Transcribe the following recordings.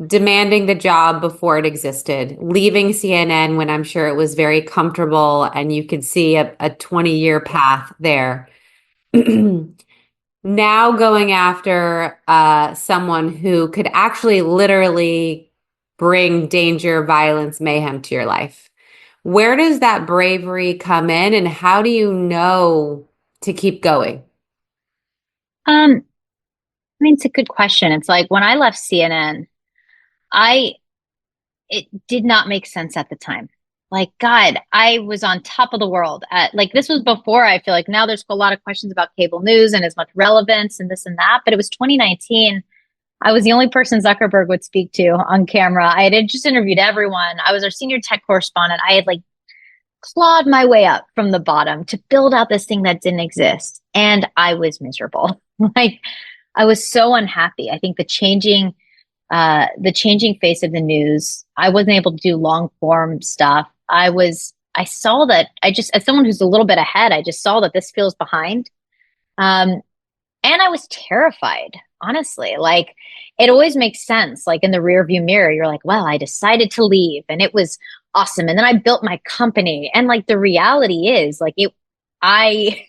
demanding the job before it existed, leaving CNN when I'm sure it was very comfortable and you could see a 20-year path there. Now going after someone who could actually literally bring danger, violence, mayhem to your life. Where does that bravery come in, and how do you know to keep going? I mean, it's a good question. It's like when I left CNN, I it did not make sense at the time. Like, God, I was on top of the world. Like, this was before I feel like now there's a lot of questions about cable news and as much relevance and this and that. But it was 2019. I was the only person Zuckerberg would speak to on camera. I had just interviewed everyone. I was our senior tech correspondent. I had like clawed my way up from the bottom to build out this thing that didn't exist. And I was miserable. Like, I was so unhappy. I think the changing face of the news. I wasn't able to do long form stuff. I saw that as someone who's a little bit ahead, I just saw that this feels behind. Um, and I was terrified, honestly. Like, it always makes sense. Like in the rear view mirror, you're like, well, I decided to leave and it was awesome. And then I built my company. And like the reality is like I,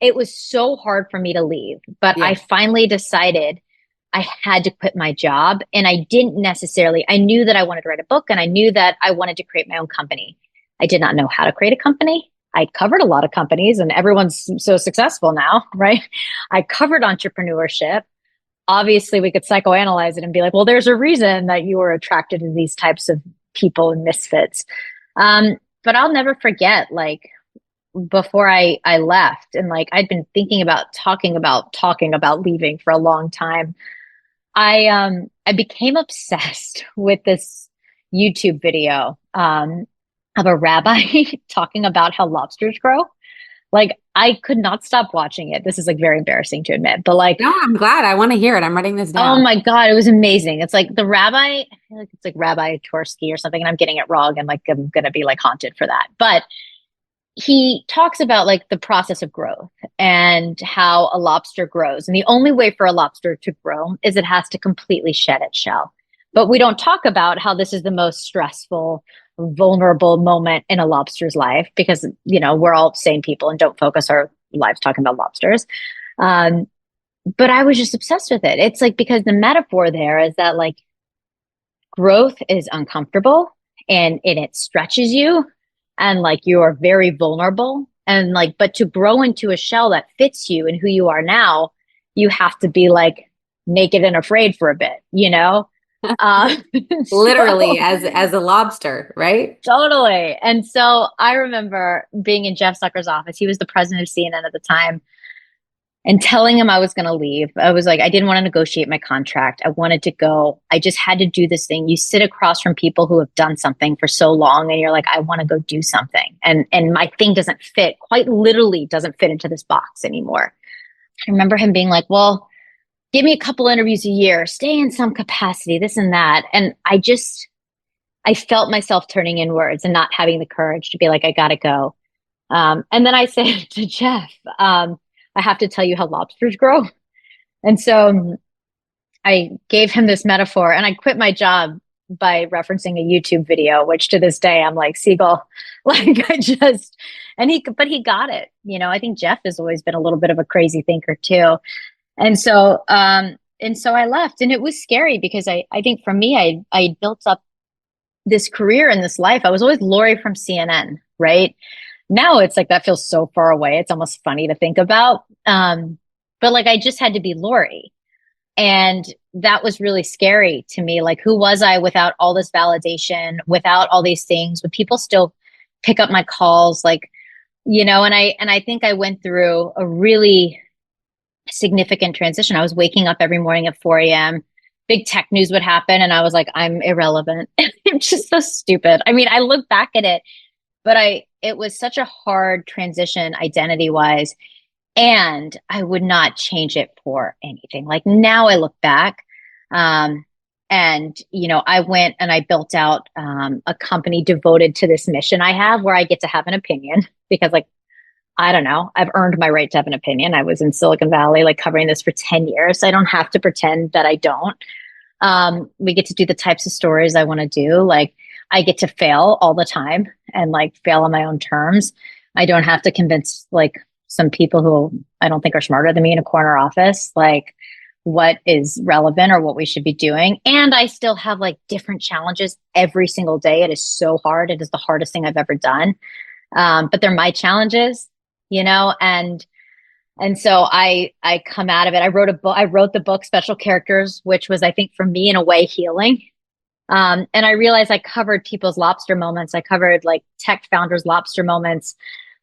it was so hard for me to leave, but Yeah. I finally decided I had to quit my job. And I knew that I wanted to write a book and I knew that I wanted to create my own company. I did not know how to create a company. I covered a lot of companies and everyone's so successful now, right? I covered entrepreneurship. Obviously, we could psychoanalyze it and be like, well, there's a reason that you were attracted to these types of people and misfits. But I'll never forget, like, before I left, and like I'd been thinking about talking about leaving for a long time. I became obsessed with this YouTube video of a rabbi talking about how lobsters grow. Like I could not stop watching it. This is like very embarrassing to admit, but like, No, I'm glad. I want to hear it. I'm writing this oh down. my God, it was amazing. It's like the rabbi, I feel like it's like Rabbi Torsky or something, and I'm getting it wrong and like I'm gonna be like haunted for that. But he talks about like the process of growth and how a lobster grows. And the only way for a lobster to grow is it has to completely shed its shell. But we don't talk about how this is the most stressful, vulnerable moment in a lobster's life because, you know, we're all sane people and don't focus our lives talking about lobsters. Um, but I was just obsessed with it. It's like because the metaphor there is that like growth is uncomfortable and it stretches you and like you are very vulnerable and like but to grow into a shell that fits you and who you are now you have to be like naked and afraid for a bit, you know. uh Literally, so as a lobster, right? totally. And so I remember being in Jeff Zucker's office. He was the president of CNN at the time, and telling him I was going to leave. I was like, I didn't want to negotiate my contract. I wanted to go. I just had to do this thing. You sit across from people who have done something for so long and you're like, I want to go do something. And my thing doesn't fit, quite literally doesn't fit into this box anymore. I remember him being like, well, give me a couple interviews a year, stay in some capacity, this and that. And I felt myself turning inwards and not having the courage to be like, I got to go. And then I said to Jeff, I have to tell you how lobsters grow. And so I gave him this metaphor and I quit my job by referencing a YouTube video, which to this day I'm like, Segall, like but he got it. You know, I think Jeff has always been a little bit of a crazy thinker too. And so I left and it was scary because I think for me, I built up this career in this life. I was always Laurie from CNN, right? Now it's like that feels so far away. It's almost funny to think about. But like I just had to be Laurie. And that was really scary to me. Like, who was I without all this validation, without all these things? Would people still pick up my calls? Like, you know, and I think I went through a really significant transition. I was waking up every morning at 4 a.m. Big tech news would happen, and I was like, I'm irrelevant. I'm just so stupid. I mean, I look back at it, but it was such a hard transition identity wise. And I would not change it for anything. Like now I look back, and, you know, I went and I built out a company devoted to this mission I have where I get to have an opinion because like, I don't know, I've earned my right to have an opinion. I was in Silicon Valley, like covering this for 10 years. I don't have to pretend that I don't. We get to do the types of stories I want to do. Like I get to fail all the time and like fail on my own terms. I don't have to convince like some people who I don't think are smarter than me in a corner office, like what is relevant or what we should be doing. And I still have like different challenges every single day. It is so hard. It is the hardest thing I've ever done. But they're my challenges, you know, and so I come out of it. I wrote a book. I wrote the book Special Characters, which was, I think, for me in a way healing. And I realized I covered people's lobster moments. I covered like tech founders' lobster moments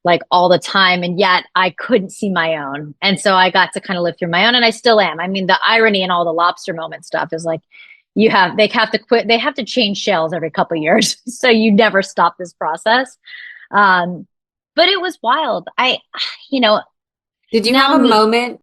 like all the time. And yet I couldn't see my own. And so I got to kind of live through my own, and I still am. I mean, the irony in all the lobster moment stuff is like they have to quit, they have to change shells every couple of years. So you never stop this process. Um, but it was wild. You know, Did you have now a moment